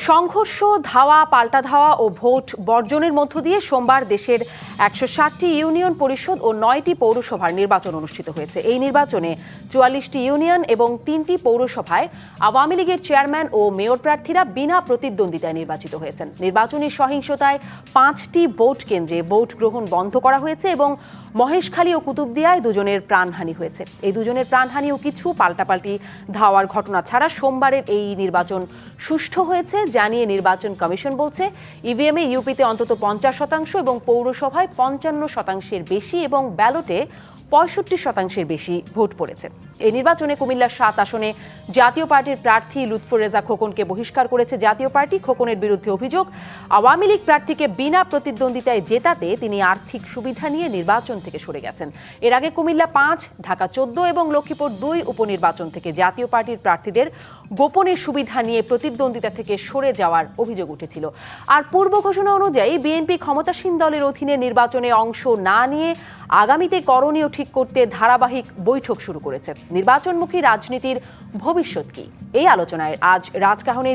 সংঘর্ষ, ধাওয়া, পাল্টা ধাওয়া ও ভোট বর্জনের মধ্য দিয়ে সোমবার দেশের ১৬০টি ইউনিয়ন পরিষদ ও ৯টি পৌরসভার নির্বাচন অনুষ্ঠিত হয়েছে। এই নির্বাচনে ৪৪টি ইউনিয়ন এবং ৩টি পৌরসভায় আওয়ামী লীগের চেয়ারম্যান ও মেয়র প্রার্থীরা বিনা প্রতিদ্বন্দ্বিতায় নির্বাচিত হয়েছেন। নির্বাচনী সহিংসতায় ৫টি ভোট কেন্দ্রে ভোট গ্রহণ বন্ধ করা হয়েছে এবং মহেশখালী ও কুতুবদিয়ায় দুজনের প্রাণহানি হয়েছে। এই দুজনের প্রাণহানি ও কিছু পাল্টাপাল্টি ধাওয়ার ঘটনা ছাড়া সোমবারের এই নির্বাচন সুষ্ঠু হয়েছে জানিয়ে নির্বাচন কমিশন বলছে, ইভিএমে ইউপিতে অন্তত ৫০% এবং পৌরসভায় ৫৫% বেশি এবং ব্যালটে ৬৫% বেশি ভোট পড়েছে। এই নির্বাচনে কুমিল্লার ৭ আসনে জাতীয় পার্টির প্রার্থী লুৎফর রেজা খোকনকে বহিষ্কার করেছে জাতীয় পার্টি। খোকনের বিরুদ্ধে অভিযোগ, আওয়ামী লীগ প্রার্থীকে বিনা প্রতিদ্বন্দ্বিতায় জেতাতে তিনি আর্থিক সুবিধা নিয়ে নির্বাচন থেকে সরে গেছেন। এর আগে কুমিল্লা ৫, ঢাকা ১৪ এবং লক্ষ্মীপুর ২ উপনির্বাচন থেকে জাতীয় পার্টির প্রার্থীদের গোপনে সুবিধা নিয়ে প্রতিদ্বন্দ্বিতা থেকে সরে যাওয়ার অভিযোগ উঠেছিল। আর পূর্ব ঘোষণা অনুযায়ী বিএনপি ক্ষমতাসীন দলের অধীনে নির্বাচনে অংশ না নিয়ে আগামীতে করণীয় ঠিক করতে ধারাবাহিক বৈঠক শুরু করেছে। নির্বাচনমুখী রাজনীতির ভবিষ্যৎ কি, এই আলোচনায় আজ রাজকাহনে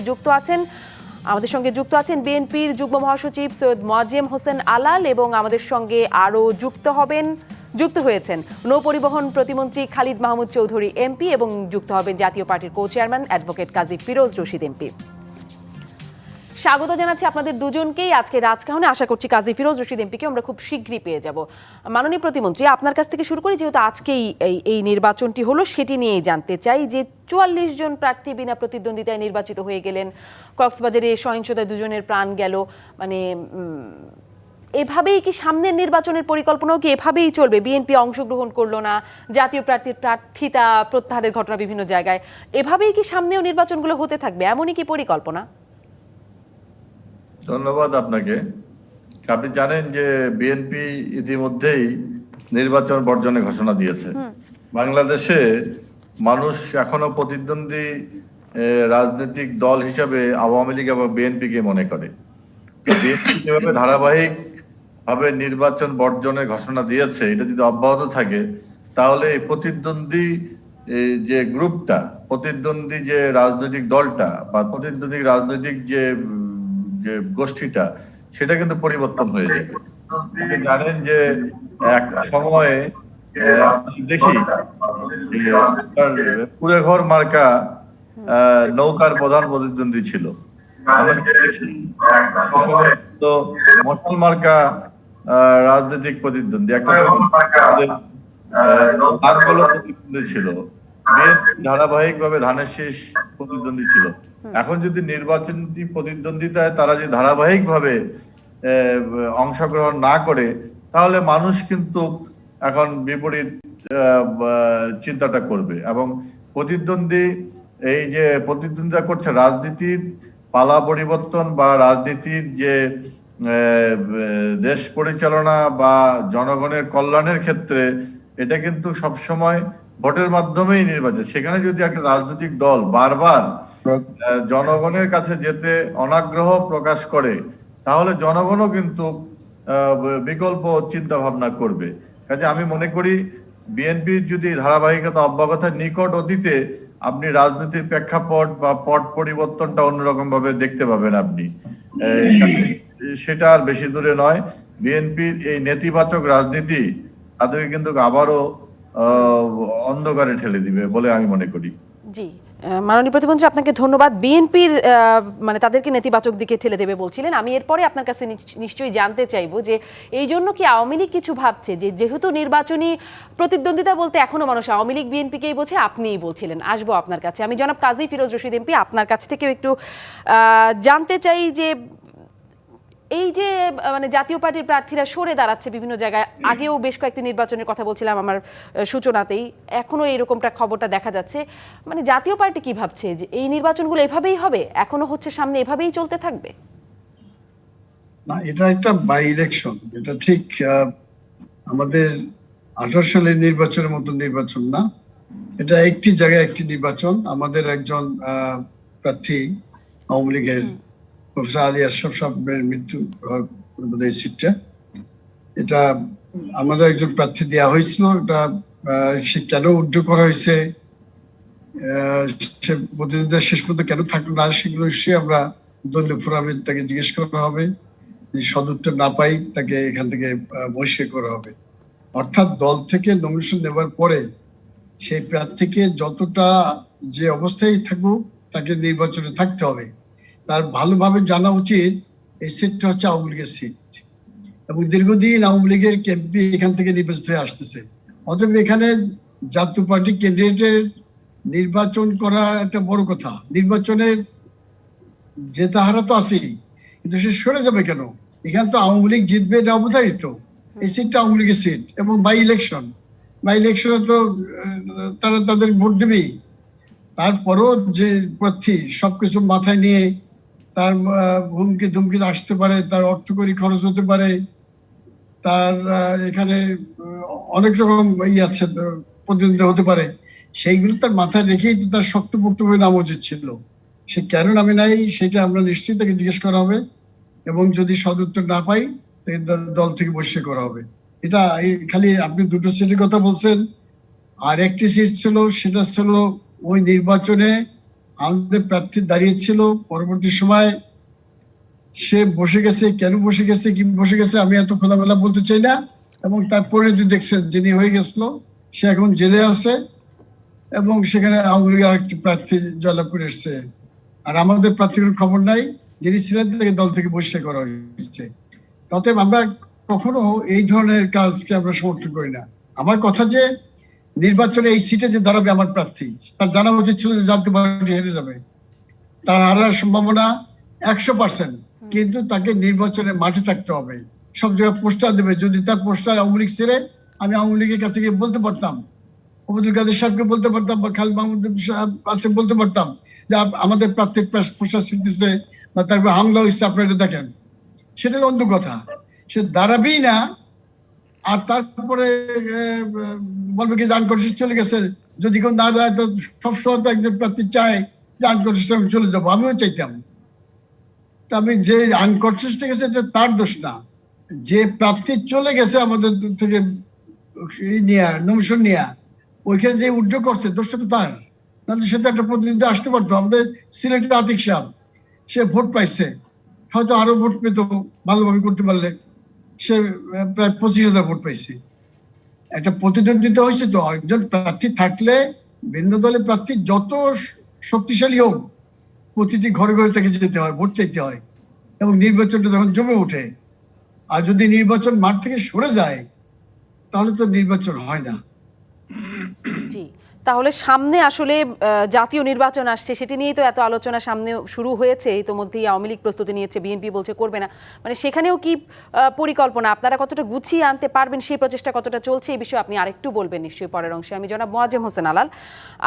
আমাদের সঙ্গে যুক্ত আছেন বিএনপির যুগ্ম মহাসচিব সৈয়দ মোয়াজ্জেম হোসেন আলাল এবং আমাদের সঙ্গে আরও যুক্ত হয়েছেন নৌপরিবহন প্রতিমন্ত্রী খালিদ মাহমুদ চৌধুরী এমপি এবং যুক্ত হবেন জাতীয় পার্টির কো চেয়ারম্যান অ্যাডভোকেট কাজী ফিরোজ রশিদ এমপি। স্বাগত জানাচ্ছি আপনাদের দুজনকেই আজকে রাজকাহনে। আশা করছি কাজী ফিরোজ রশিদ এমপিকে আমরা খুব শীঘ্রই পেয়ে যাব। মাননীয় প্রতিমন্ত্রী, আপনার কাছ থেকে শুরু করি, যেহেতু আজকেই এই নির্বাচনটি হলো সেটি নিয়েই জানতে চাই যে ৪৪ জন প্রার্থী বিনা প্রতিদ্বন্দ্বিতায় নির্বাচিত হয়ে গেলেন, কক্সবাজারে সহিংসতায় দুজনের প্রাণ গেল, মানে এভাবেই কি সামনের নির্বাচনের পরিকল্পনাও কি এভাবেই চলবে? বিএনপি অংশগ্রহণ করলো না, জাতীয় প্রার্থিতা প্রত্যাহারের ঘটনা বিভিন্ন জায়গায়, এভাবেই কি সামনেও নির্বাচনগুলো হতে থাকবে? এমনই কি পরিকল্পনা? ধন্যবাদ আপনাকে। আপনি জানেন যে বিএনপি ইতিমধ্যেই নির্বাচন বর্জনের ঘোষণা দিয়েছে। বাংলাদেশে মানুষ এখনো প্রতিদ্বন্দ্বী রাজনৈতিক দল হিসাবে আওয়ামী লীগ এবং বিএনপিকে মনে করে। বিএনপি যেভাবে ধারাবাহিক ভাবে নির্বাচন বর্জনের ঘোষণা দিয়েছে, এটা যদি অব্যাহত থাকে তাহলে এই প্রতিদ্বন্দ্বী যে গ্রুপটা, প্রতিদ্বন্দ্বী যে রাজনৈতিক দলটা বা প্রতিদ্বন্দ্বী রাজনৈতিক যে গোষ্ঠীটা, সেটা কিন্তু পরিবর্তন হয়ে যাবে। আপনি জানেন যে একটা সময়ে দেখি কুড়েঘর মার্কা নৌকার প্রধান প্রতিদ্বন্দ্বী ছিল, তো মশাল মার্কা রাজনৈতিক প্রতিদ্বন্দ্বী, একটা প্রতিদ্বন্দ্বী ছিল, ধারাবাহিক ভাবে ধানের শীষ প্রতিদ্বন্দ্বী ছিল। এখন যদি নির্বাচন প্রতিদ্বন্দ্বিতায় তারা যে ধারাবাহিক ভাবে অংশগ্রহণ না করে, তাহলে মানুষ কিন্তু এখন বিপরীত চিন্তাটা করবে এবং এই যে প্রতিদ্বন্দ্বিতা করছে, রাজনীতির পালা পরিবর্তন বা রাজনীতির যে দেশ পরিচালনা বা জনগণের কল্যাণের ক্ষেত্রে, এটা কিন্তু সবসময় ভোটের মাধ্যমেই নির্বাচন। সেখানে যদি একটা রাজনৈতিক দল বারবার জনগণের কাছে যেতে অনাগ্রহ প্রকাশ করে, তাহলে জনগণও কিন্তু বিকল্প চিন্তা ভাবনা করবে। কাজে আমি মনে করি বিএনপির যদি ধারাবাহিকতা অব্যাহত, নিকট অতীতে আপনি রাজনীতির প্রেক্ষাপট বা পট পরিবর্তনটা অন্যরকম ভাবে দেখতে পাবেন আপনি। সেটা আর বেশি দূরে নয়। বিএনপির এই নেতিবাচক রাজনীতি তাদেরকে কিন্তু আবারও অন্ধকারে ঠেলে দিবে বলে আমি মনে করি। জি, মাননীয় প্রতিমন্ত্রী, আপনাকে ধন্যবাদ। বিএনপির মানে তাদেরকে নেতিবাচক দিকে ঠেলে দেবে বলছিলেন। আমি এরপরে আপনার কাছে নিশ্চয়ই জানতে চাইবো যে এই জন্য কি আওয়ামী লীগ কিছু ভাবছে, যে যেহেতু নির্বাচনী প্রতিদ্বন্দ্বিতা বলতে এখনো মানুষ আওয়ামী লীগ বিএনপিকেই বোঝে, আপনিই বলছিলেন। আসবো আপনার কাছে। আমি জনাব কাজী ফিরোজ রশিদ এমপি, আপনার কাছ থেকেও একটু জানতে চাই যে এই যে মানে জাতীয় পার্টির প্রার্থীরা সরে দাঁড়াচ্ছে বিভিন্ন জায়গায়, আগেও বেশ কয়েকটি নির্বাচনের কথা বলছিলাম আমার সূচনাতেই, এখনো এইরকমটা খবরটা দেখা যাচ্ছে। মানে জাতীয় পার্টি কি ভাবছে যে এই নির্বাচনগুলো এভাবেই হবে, এখনো হচ্ছে, সামনে এভাবেই চলতে থাকবে? না, এটা একটা বাই ইলেকশন, এটা ঠিক আমাদের 18 সালের নির্বাচনের মতো নির্বাচন না। এটা একটি জায়গায় একটি নির্বাচন। আমাদের একজন প্রার্থী আওয়ামী লীগের প্রফেসর আলী আশরাফ সাহেবের মৃত্যু সিটটা, এটা আমাদের একজন প্রার্থী দেওয়া হয়েছিল। এটা সে কেন উদ্যোগ করা হয়েছে, সে প্রতিদ্বন্দ্বিতা শেষ পর্যন্ত কেন থাকলো না, সেগুলো নিশ্চয়ই আমরা দলীয় ফোরামে তাকে জিজ্ঞেস করা হবে, যদি সদুত্তর না পাই তাকে এখান থেকে বহিষ্কার করা হবে। অর্থাৎ দল থেকে নমিনেশন নেওয়ার পরে সেই প্রার্থীকে যতটা যে অবস্থায় থাকুক তাকে নির্বাচনে থাকতে হবে। তার ভালোভাবে জানা উচিত এই সিটটা হচ্ছে আওয়ামী লীগের সিট এবং দীর্ঘদিন আওয়ামী লীগের এমপি এখান থেকে নির্বাচিত হয়ে আসতেছে। অতএব এখানে জাতীয় পার্টি ক্যান্ডিডেটের নির্বাচন করা একটা বড় কথা। নির্বাচনের যে তাহারা তো আছেই, কিন্তু সে সরে যাবে কেন? এখানে তো আওয়ামী লীগ জিতবে, এটা অবধারিত। এই সিটটা আওয়ামী লীগের সিট এবং বাই ইলেকশনে তো তারা তাদের ভোট দেবেই। তারপরও যে প্রার্থী সবকিছু মাথায় নিয়ে তার হুমকি ধুমকি আসতে পারে, তার অর্থকরী খরচ হতে পারে, তার এখানে অনেক রকম আছে, প্রতিদ্বন্দ্বিতা হতে পারে, সেইগুলো তার মাথায় রেখেই তো তার শক্তপোক্তভাবে নামা উচিত ছিল। সে কেন নামে নাই সেটা আমরা নিশ্চয়ই তাকে জিজ্ঞেস করা হবে এবং যদি সদুত্তর না পাই তাকে দল থেকে বহিষ্কার করা হবে। এটা খালি আপনি দুটো সিটের কথা বলছেন, আর একটি সিট ছিল, সেটা ছিল ওই নির্বাচনে আমাদের প্রার্থী দাঁড়িয়েছিল, পরবর্তী সময় সে বসে গেছে, কেন বসে গেছে, কি বসে গেছে আমি এত খোলামেলা বলতে চাই না। এবং তার পরিণতি দেখছেন, যিনি হয়ে গেছিল সে এখন জেলে আছে এবং সেখানে আওয়ামী লীগের আরেকটি প্রার্থী জয়লাভ করে এসছে। আর আমাদের প্রার্থীর খবর নাই, যিনি ছিলেন তাকে দল থেকে বহিষ্কার করা হয়েছে। অতএব আমরা কখনো এই ধরনের কাজকে আমরা সমর্থন করি না। আমার কথা যে নির্বাচনে এই সিটে যে দাঁড়াবে আমার প্রার্থী, তার জানা উচিত ছিল যে জাতীয় পার্টি হেরে যাবে, তার হারার সম্ভাবনা 100%, কিন্তু তাকে নির্বাচনে মাঠে থাকতে হবে, সব জায়গায় পোস্টার দেবে। যদি তার পোস্টার আওয়ামী লীগ ছেড়ে, আমি আওয়ামী লীগের কাছে গিয়ে বলতে পারতাম, ওবায়দুল কাদের সাহেবকে বলতে পারতাম বা খালিদ মাহমুদ সাহেব কাছে বলতে পারতাম যে আমাদের প্রার্থী পোস্টার ছিঁড়তেছে বা তারপর হামলা হয়েছে, আপনারা এটা দেখেন। সেটা হলো অন্য কথা। সে দাঁড়াবেই না, আর তারপরে বলবে কি যে আনকনসিয়াস চলে গেছে। যদি কেউ না দাঁড়ায় তো সবসময় তো একজন প্রার্থী চায় যে আনকনসিয়াস আমি চলে যাবো, আমিও চাইতাম। তা আমি যে আনকনসিয়াসটা গেছে এটা তার দোষ না, যে প্রার্থী চলে গেছে আমাদের থেকে নমিশন নিয়ে ওইখানে যে উদ্যোগ করছে, দোষটা তো তার। তাহলে সে তো একটা প্রতিনিধি আসতে পারতো। আমাদের সিলেটের আতিক সাহেব, সে ভোট পাইছে, হয়তো আরো ভোট পেত ভালোভাবে করতে পারলে। সে প্রায় 25,000 ভোট পাইছে। একটা প্রতিদ্বন্দ্বিতা হয়েছে তো। একজন প্রার্থী থাকলে ভিন্ন দলের প্রার্থী যত শক্তিশালী হোক, প্রতিটি ঘরে ঘরে তাকে যেতে হয়, ভোট চাইতে হয় এবং নির্বাচনটা তখন জমে ওঠে। আর যদি নির্বাচন মাঠ থেকে সরে যায় তাহলে তো নির্বাচন হয় না। জি, তাহলে সামনে আসলে জাতীয় নির্বাচন আসছে, সেটি নিয়েই তো এত আলোচনা সামনে শুরু হয়েছে। ইতোমধ্যেই আওয়ামী লীগ প্রস্তুতি নিয়েছে, বিএনপি বলছে করবে না। মানে সেখানেও কি পরিকল্পনা, আপনারা কতটা গুছিয়ে আনতে পারবেন, সেই প্রচেষ্টা কতটা চলছে, এই বিষয়ে আপনি আরেকটু বলবেন নিশ্চয়ই পরের অংশে। আমি জনাব মোয়াজ্জেম হোসেন আলাল,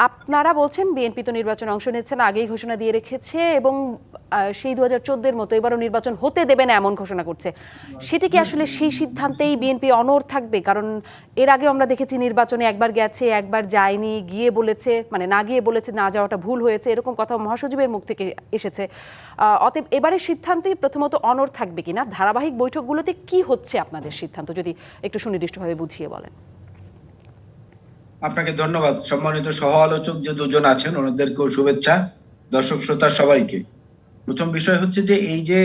আপনারা বলছেন বিএনপি তো নির্বাচনে অংশ নিচ্ছে না, আগেই ঘোষণা দিয়ে রেখেছে এবং সেই 2014-এর মতো এবারও নির্বাচন হতে দেবে না এমন ঘোষণা করছে। সেটা কি আসলে সেই সিদ্ধান্তেই বিএনপি অনড় থাকবে? কারণ এর আগে আমরা দেখেছি নির্বাচনে একবার গেছে, একবার যায়নি, গিয়ে বলেছে, মানে না গিয়ে বলেছে না যাওয়াটা ভুল হয়েছে, এরকম কথা মহাসচিবের মুখ থেকে এসেছে। অতএব এবারের সিদ্ধান্তে প্রথমত অনড় থাকবে কিনা, ধারাবাহিক বৈঠকগুলোতে কি হচ্ছে আপনাদের সিদ্ধান্ত, যদি একটু সুনির্দিষ্টভাবে বুঝিয়ে বলেন। আপনাকে ধন্যবাদ। সম্মানিত সহ আলোচক যে দুজন আছেন ওনাদেরকেও শুভেচ্ছা, দর্শক শ্রোতা সবাইকে। প্রথম বিষয় হচ্ছে যে এই যে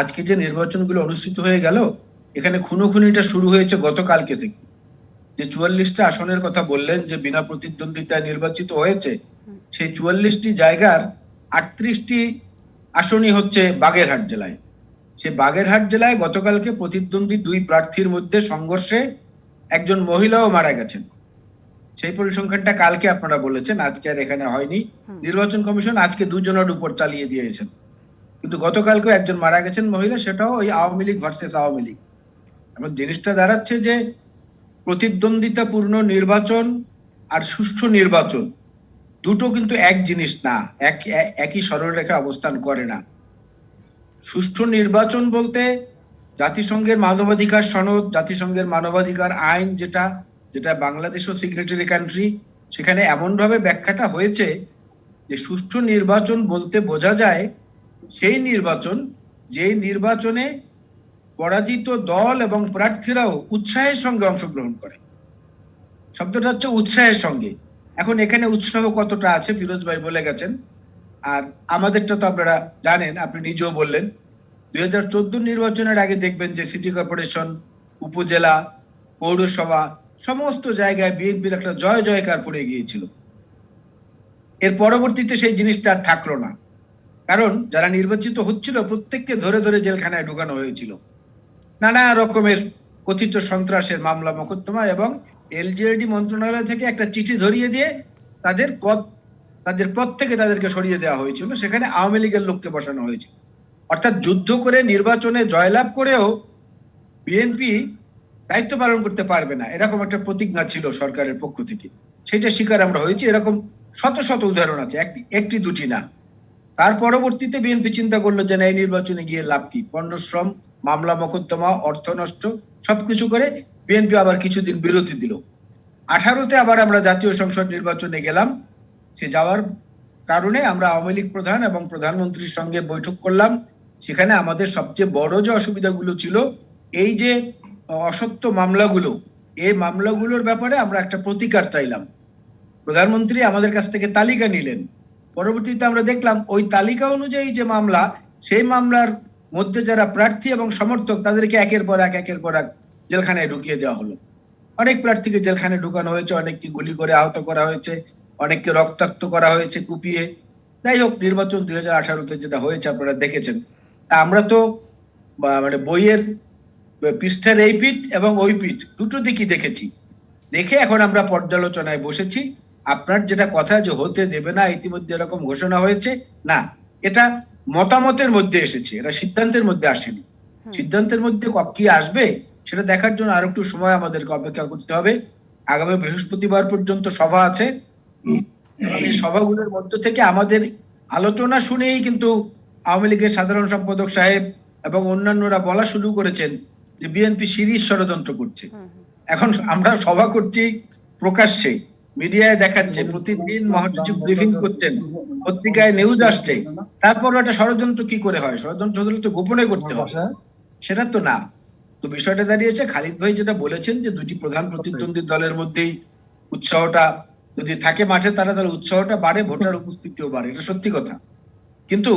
আজকে যে নির্বাচনগুলো অনুষ্ঠিত হয়ে গেল, এখানে খুনোখুনিটা শুরু হয়েছে গতকালকে থেকে। যে 44টা আসনের কথা বললেন যে বিনা প্রতিদ্বন্দ্বিতায় নির্বাচিত হয়েছে, সেই 44টি জায়গার 38টি আসনই হচ্ছে বাগেরহাট জেলায়। সে বাগেরহাট জেলায় গতকালকে প্রতিদ্বন্দ্বী দুই প্রার্থীর মধ্যে সংঘর্ষে একজন মহিলাও মারা গেছেন। সেই পরিসংখ্যানটা কালকে আপনারা বলেছেন, আজকে আর এখানে হয়নি। নির্বাচন কমিশন আজকে দুজনের উপর চালিয়ে দিয়েছেন, কিন্তু গতকালকেও একজন মারা গেছেন মহিলা, সেটাও ওই আওয়ামী লীগ ভার্সেস আওয়ামী লীগ। এবং জিনিসটা দাঁড়াচ্ছে যে প্রতিদ্বন্দ্বিতাপূর্ণ নির্বাচন আর সুষ্ঠু নির্বাচন দুটো কিন্তু এক জিনিস না, একই সরলরেখা অবস্থান করে না। সুষ্ঠু নির্বাচন বলতে জাতিসংঘের মানবাধিকার সনদ, জাতিসংঘের মানবাধিকার আইন, যেটা বাংলাদেশও সিগনেটারি কান্ট্রি, সেখানে এমন ভাবে ব্যাখ্যাটা হয়েছে যে সুষ্ঠু নির্বাচন বলতে বোঝা যায় সেই নির্বাচন যে নির্বাচনে পরাজিত দল এবং প্রার্থীরাও উৎসাহের সঙ্গে অংশগ্রহণ করে। শব্দটা হচ্ছে উৎসাহের সঙ্গে। এখন এখানে উৎসাহ কতটা আছে ফিরোজ ভাই বলে গেছেন। আর আমাদেরটা তো আপনারা জানেন, আপনি নিজেও বললেন 2014 নির্বাচনের আগে দেখবেন যে সিটি কর্পোরেশন, উপজেলা, পৌরসভা সমস্ত জায়গায় বিএনপির একটা জয় জয়কার পড়ে গিয়েছিল। এর পরবর্তীতে সেই জিনিসটা আর থাকলো না, কারণ যারা নির্বাচিত হচ্ছিল প্রত্যেককে ধরে ধরে জেলখানায় ঢুকানো হয়েছিল নানা রকমের কথিত সন্ত্রাসের মামলা মোকদ্দমা, এবং এলজিআইডি মন্ত্রণালয় থেকে একটা চিঠি ধরিয়ে দিয়ে তাদের পদ থেকে তাদেরকে সরিয়ে দেওয়া হয়েছিল। সেখানে আওয়ামী লীগের লোককে বসানো হয়েছিল। অর্থাৎ যুদ্ধ করে নির্বাচনে জয়লাভ করেও বিএনপি দায়িত্ব পালন করতে পারবে না, এরকম একটা প্রতিজ্ঞা ছিল সরকারের পক্ষ থেকে। সেটা শিকার আমরা হয়েছি। এরকম শত শত উদাহরণ আছে, একটি দুটি না। তার পরবর্তীতে বিএনপি চিন্তা করলো যে না, এই নির্বাচনে গিয়ে লাভ কি, পণ্যশ্রম, মামলা মোকদ্দমা, অর্থ নষ্ট সবকিছু করে বিএনপি আবার কিছুদিন বিরতি দিল। 18-তে আবার আমরা জাতীয় সংসদ নির্বাচনে গেলাম। সে যাওয়ার কারণে আমরা আওয়ামী লীগ প্রধান এবং প্রধানমন্ত্রীর সঙ্গে বৈঠক করলাম। সেখানে আমাদের সবচেয়ে বড় যে অসুবিধাগুলো ছিল, এই যে অসত্য মামলাগুলো, এই মামলাগুলোর ব্যাপারে আমরা একটা প্রতিকার চাইলাম। প্রধানমন্ত্রী আমাদের কাছ থেকে তালিকা নিলেন। পরবর্তীতে আমরা দেখলাম ওই তালিকা অনুযায়ী যে মামলা, সেই মামলার মধ্যে যারা প্রার্থী এবং সমর্থক তাদেরকে একের পর এক জেলখানায় ঢুকিয়ে দেওয়া হলো। অনেক প্রার্থীকে জেলখানায় ঢুকানো হয়েছে, অনেককে গুলি করে আহত করা হয়েছে, অনেককে রক্তাক্ত করা হয়েছে কুপিয়ে। যাই হোক, নির্বাচন 2018-তে যেটা হয়েছে আপনারা দেখেছেন। আমরা তো মানে বইয়ের পৃষ্ঠার এই পিঠ এবং ওই পিঠ দুটো দিকই দেখেছি। দেখে এখন আমরা পর্যালোচনায় বসেছি। আপনার যেটা কথা যে হতে দেবে না, ইতিমধ্যে এরকম ঘোষণা হয়েছে, না, এটা মতামতের মধ্যে এসেছে, এটা সিদ্ধান্তের মধ্যে আসেনি। সিদ্ধান্তের মধ্যে কি আসবে সেটা দেখার জন্য আরো একটু সময় আমাদেরকে অপেক্ষা করতে হবে। আগামী বৃহস্পতিবার পর্যন্ত সভা আছে। এই সভাগুলোর মধ্য থেকে আমাদের আলোচনা শুনেই কিন্তু আওয়ামী লীগের সাধারণ সম্পাদক সাহেব এবং অন্যান্যরা বলা শুরু করেছেন যে বিএনপি সিরিজ ষড়যন্ত্র করছে। এখন আমরা সভা করছি প্রকাশ্যে, মিডিয়ায় দেখাচ্ছে, প্রতিদিন মহাসচিব ব্রিফিং করছেন, পত্রিকায় নিউজ আসছে, তারপর একটা ষড়যন্ত্র কি করে হয়? ষড়যন্ত্র হলে তো গোপনে করতে হবে, সেটা তো না। তো বিষয়টা দাঁড়িয়েছে, খালিদ ভাই যেটা বলেছেন যে দুটি প্রধান প্রতিদ্বন্দ্বী দলের মধ্যেই উৎসাহটা যদি থাকে মাঠে, তাহলে উৎসাহটা বাড়ে, ভোটার উপস্থিতিও বাড়ে, এটা সত্যি কথা। কিন্তু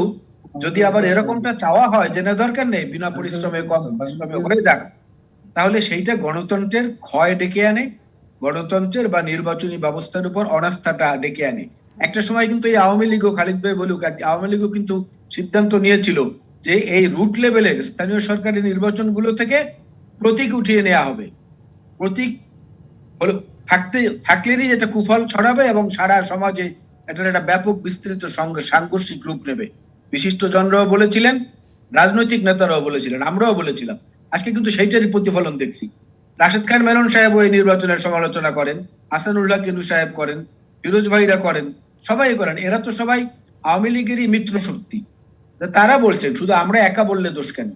যদি আবার এরকমটা চাওয়া হয় যে না, দরকার নেই, বিনা পরিশ্রমে কম পরিশ্রমে হয়ে যাক, তাহলে সেইটা গণতন্ত্রের ক্ষয় ডেকে আনে, গণতন্ত্রের বা নির্বাচনী ব্যবস্থার উপর অনাস্থাটা ডেকে আনে। একটা সময় কিন্তু এই আওয়ামী লীগও, খালিদ ভাই বলুক, আওয়ামী লীগও কিন্তু সিদ্ধান্ত নিয়েছিল যে এই রুট লেভেলের স্থানীয় সরকারি নির্বাচনগুলো থেকে প্রতীক উঠিয়ে নেওয়া হবে। প্রতীক হলো থাকলেই যেটা কুফল ছড়াবে এবং সারা সমাজে এটার একটা ব্যাপক বিস্তৃত সাংঘর্ষিক রূপ নেবে। বিশিষ্ট জনরাও বলেছিলেন, রাজনৈতিক নেতারাও বলেছিলেন, আমরাও বলেছিলাম। আজকে কিন্তু সেইটারই প্রতিফলন দেখছি। রাশেদ খান মেনন সাহেব ওই নির্বাচনের সমালোচনা করেন, হাসানুল্লাহ কিনু সাহেব করেন, ফিরোজ ভাইরা করেন, সবাই করেন। এরা তো সবাই আওয়ামী লীগেরই মিত্র শক্তি। তারা বলছেন, শুধু আমরা একা বললে দোষ কেন?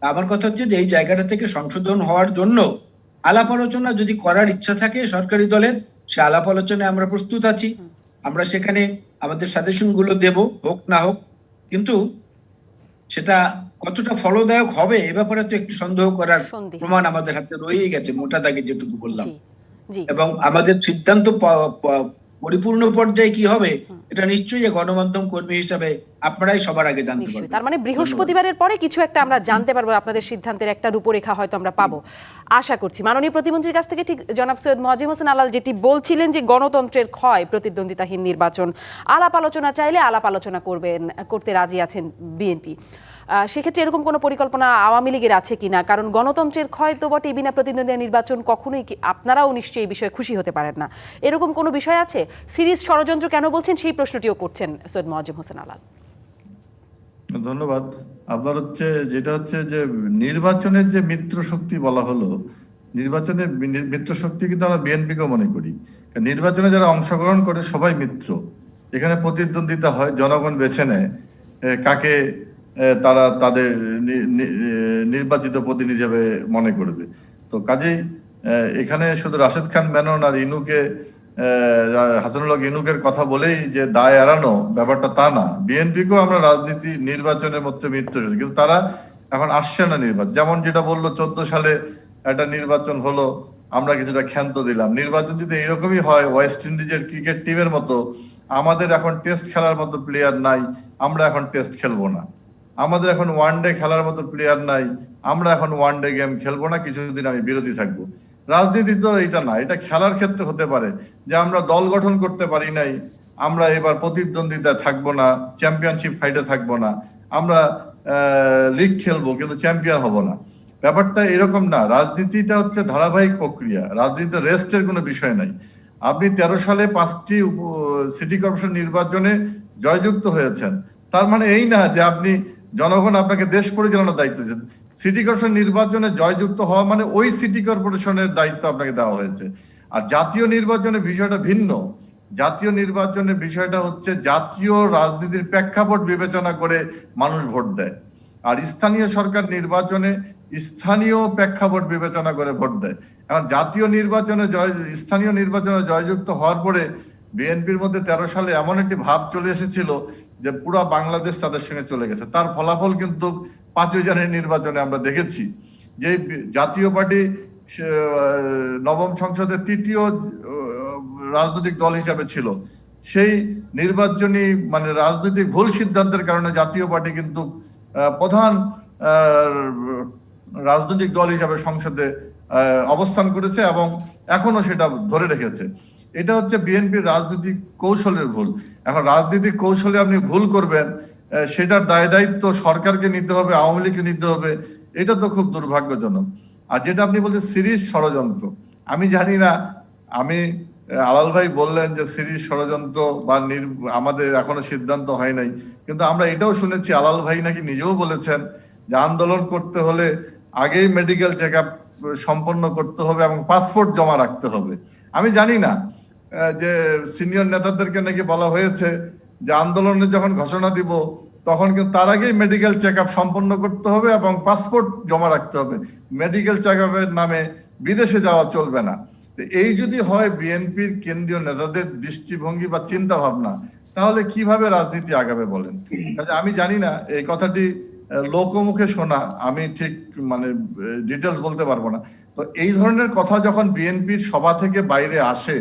আমার কথা হচ্ছে যে এই জায়গাটা থেকে সংশোধন হওয়ার জন্য আলাপ আলোচনা যদি করার ইচ্ছা থাকে সরকারি দলের, সে আলাপ আলোচনায় আমরা প্রস্তুত আছি। আমরা সেখানে আমাদের সাজেশন গুলো দেব, হোক না হোক। কিন্তু সেটা কতটা ফলদায়ক হবে এ ব্যাপারে তো একটু সন্দেহ করার প্রমাণ আমাদের হাতে রয়েই গেছে, মোটা দাগে যেটুকু বললাম। এবং আমাদের সিদ্ধান্ত পরিপূর্ণ পর্যায়ে কি হবে এটা নিশ্চয়ই গণমাধ্যম কর্মী হিসাবে আপনারাই সবার আগে জানতে পারবেন। তার মানে বৃহস্পতিবারের পরে কিছু একটা আমরা জানতে পারবো, আপনাদের সিদ্ধান্তের একটা রূপরেখা হয়তো আমরা পাবো, আশা করছি। মাননীয় প্রতিমন্ত্রীর কাছ থেকে ঠিক জনাব সৈয়দ মোয়াজ্জেম হোসেন আলাল যেটি বলছিলেন যে গণতন্ত্রের ক্ষয়, প্রতিদ্বন্দ্বিতাহীন নির্বাচন, আলাপ আলোচনা চাইলে আলাপ আলোচনা করতে রাজি আছেন বিএনপি। সেক্ষেত্রে এরকম কোনো পরিকল্পনা আওয়ামী লীগের আছে কিনা? কারণ গণতন্ত্রের ক্ষয় তো বটে, বিনা প্রতিদ্বন্দ্বী নির্বাচন কখনোই, আপনারাও নিশ্চয়ই এই বিষয়ে খুশি হতে পারেন না। এরকম কোনো বিষয় আছে? সিরিজ ষড়যন্ত্র কেন বলছেন সেই প্রশ্নটিও করছেন সৈয়দ মোয়াজ্জেম হোসেন আলাল। ধন্যবাদ। আপনার যেটা হচ্ছে যে নির্বাচনের যে মিত্র শক্তি বলা হলো, নির্বাচনের মিত্র শক্তি কিন্তু আমরা বিএনপিকেও মনে করি। নির্বাচনে যারা অংশগ্রহণ করে সবাই মিত্র। এখানে প্রতিদ্বন্দ্বিতা হয়, জনগণ বেছে নেয় কাকে তারা তাদের নির্বাচিত প্রতিনিধি হিসেবে মনে করবে। তো কাজেই এখানে শুধু রাশেদ খান মেনন আর ইনুকে, হাসানুল্লাহ ইনুকের কথা বলেই যে দায় এড়ানো ব্যাপারটা তা না। বিএনপিকেও আমরা রাজনীতি নির্বাচনের মধ্যে মিত্র, কিন্তু তারা এখন আসছে না নির্বাচন। যেমন যেটা বললো 14 সালে একটা নির্বাচন হলো, আমরা কিছুটা ক্ষান্ত দিলাম। নির্বাচন যদি এইরকমই হয়, ওয়েস্ট ইন্ডিজের ক্রিকেট টিমের মতো আমাদের এখন টেস্ট খেলার মতো প্লেয়ার নাই, আমরা এখন টেস্ট খেলবো না। আমাদের এখন ওয়ানডে খেলার মতো প্লেয়ার নাই, আমরা এখন ওয়ানডে গেম খেলবো না, কিছুদিন আমি বিরতি থাকবো। রাজনীতি তো এটা না, এটা খেলার ক্ষেত্রে হতে পারে যে আমরা দল গঠন করতে পারি নাই, আমরা এবার প্রতিদ্বন্দ্বিতা থাকবো না, চ্যাম্পিয়নশিপ ফাইটে থাকবো না, আমরা লিগ খেলবো কিন্তু চ্যাম্পিয়ন হব না। ব্যাপারটা এরকম না, রাজনীতিটা হচ্ছে ধারাবাহিক প্রক্রিয়া, রাজনীতিতে রেস্টের কোনো বিষয় নাই। আপনি 13 সালে 5টি সিটি কর্পোরেশন নির্বাচনে জয়যুক্ত হয়েছেন, তার মানে এই না যে আপনি জনগণ আপনাকে দেশ পরিচালনার দায়িত্ব দিয়েছেন। সিটি কর্পোরেশন নির্বাচনে জয়যুক্ত হওয়া মানে ওই সিটি কর্পোরেশনের দায়িত্ব আপনাকে দেওয়া হয়েছে। আর জাতীয় নির্বাচনের বিষয়টা ভিন্ন। জাতীয় নির্বাচনের বিষয়টা হচ্ছে জাতীয় রাজনীতির প্রেক্ষাপট বিবেচনা করে মানুষ ভোট দেয়, আর স্থানীয় সরকার নির্বাচনে স্থানীয় প্রেক্ষাপট বিবেচনা করে ভোট দেয়। এখন জাতীয় নির্বাচনে স্থানীয় নির্বাচনে জয়যুক্ত হওয়ার পরে বিএনপির মধ্যে 13 সালে এমন একটি ভাব চলে এসেছিল যে পুরো বাংলাদেশ তাদের সঙ্গে চলে গেছে। তার ফলাফল কিন্তু 5 জানুয়ারি নির্বাচনে আমরা দেখেছি যে জাতীয় পার্টি নবম সংসদের তৃতীয় রাজনৈতিক দল হিসাবে ছিল, সেই নির্বাচনী মানে রাজনৈতিক ভুল সিদ্ধান্তের কারণে জাতীয় পার্টি কিন্তু প্রধান রাজনৈতিক দল হিসাবে সংসদে অবস্থান করেছে এবং এখনো সেটা ধরে রেখেছে। এটা হচ্ছে বিএনপির রাজনৈতিক কৌশলের ভুল। এখন রাজনৈতিক কৌশলে আপনি ভুল করবেন, সেটার দায় দায়িত্ব সরকারকে নিতে হবে, আওয়ামী লীগকে নিতে হবে, এটা তো খুব দুর্ভাগ্যজনক। আর যেটা আপনি বলছেন সিরিজ ষড়যন্ত্র, আমি জানি না, আমি আলাল ভাই বললেন যে সিরিজ ষড়যন্ত্র বা আমাদের এখনো সিদ্ধান্ত হয় নাই, কিন্তু আমরা এটাও শুনেছি আলাল ভাই নাকি নিজেও বলেছেন যে আন্দোলন করতে হলে আগেই মেডিকেল চেক আপ সম্পন্ন করতে হবে এবং পাসপোর্ট জমা রাখতে হবে। আমি জানি না যে সিনিয়র নেতাদেরকে নাকি বলা হয়েছে যে আন্দোলনে যখন ঘোষণা দিব তখন কিন্তু তার আগেই মেডিকেল চেক আপ সম্পন্ন করতে হবে এবং পাসপোর্ট জমা রাখতে হবে, মেডিকেল চেক আপের নামে বিদেশে যাওয়া চলবে না। এই যদি হয় বিএনপির কেন্দ্রীয় নেতাদের দৃষ্টিভঙ্গি বা চিন্তা ভাবনা, তাহলে কিভাবে রাজনীতি আগাবে বলেন? আমি জানি না, এই কথাটি লোকমুখে শোনা, আমি ঠিক মানে ডিটেলস বলতে পারবো না। তো এই ধরনের কথা যখন বিএনপির সভা থেকে বাইরে আসে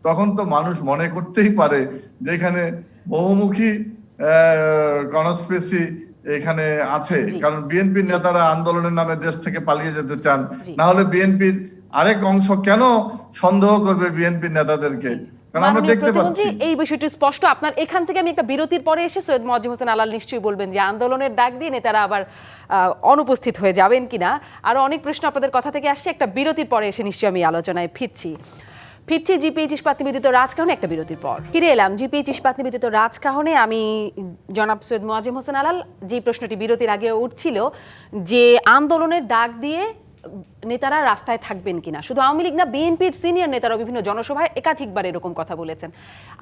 তখন তো মানুষ মনে করতেই পারে যে এখানে বহুমুখী কনস্পিরেসি এখানে আছে, কারণ বিএনপির নেতারা আন্দোলনের নামে দেশ থেকে পালিয়ে যেতে চান, না হলে বিএনপির আরেক অংশ কেন সন্দেহ করবে বিএনপির নেতাদেরকে? কারণ আমরা দেখতে পাচ্ছি এই বিষয়টি স্পষ্ট। আপনার এখান থেকে আমি একটা বিরতির পরে এসে সৈয়দ মোয়াজ্জেম হোসেন আলাল নিশ্চয়ই বলবেন যে আন্দোলনের ডাক দিয়ে নেতারা আবার অনুপস্থিত হয়ে যাবেন কিনা। আরো অনেক প্রশ্ন আপনাদের কথা থেকে আসছে, একটা বিরতির পরে এসে নিশ্চয়ই আমি আলোচনায় ফিরছি। জিপিএইচ ইস্পাত নিবেদিত রাজকাহনে একটা বিরতির পর ফিরে এলাম। জিপিএইচ ইস্পাত নিবেদিত রাজকাহনে আমি জনাব সৈয়দ মোয়াজ্জেম হোসেন আলাল, যে প্রশ্নটি বিরতির আগে উঠছিল যে আন্দোলনের ডাক দিয়ে নেতারা রাস্তায় থাকবেন কিনা, শুধু আওয়ামী লীগ না বিএনপির সিনিয়র নেতারা বিভিন্ন জনসভায় একাধিকবার এরকম কথা বলেছেন।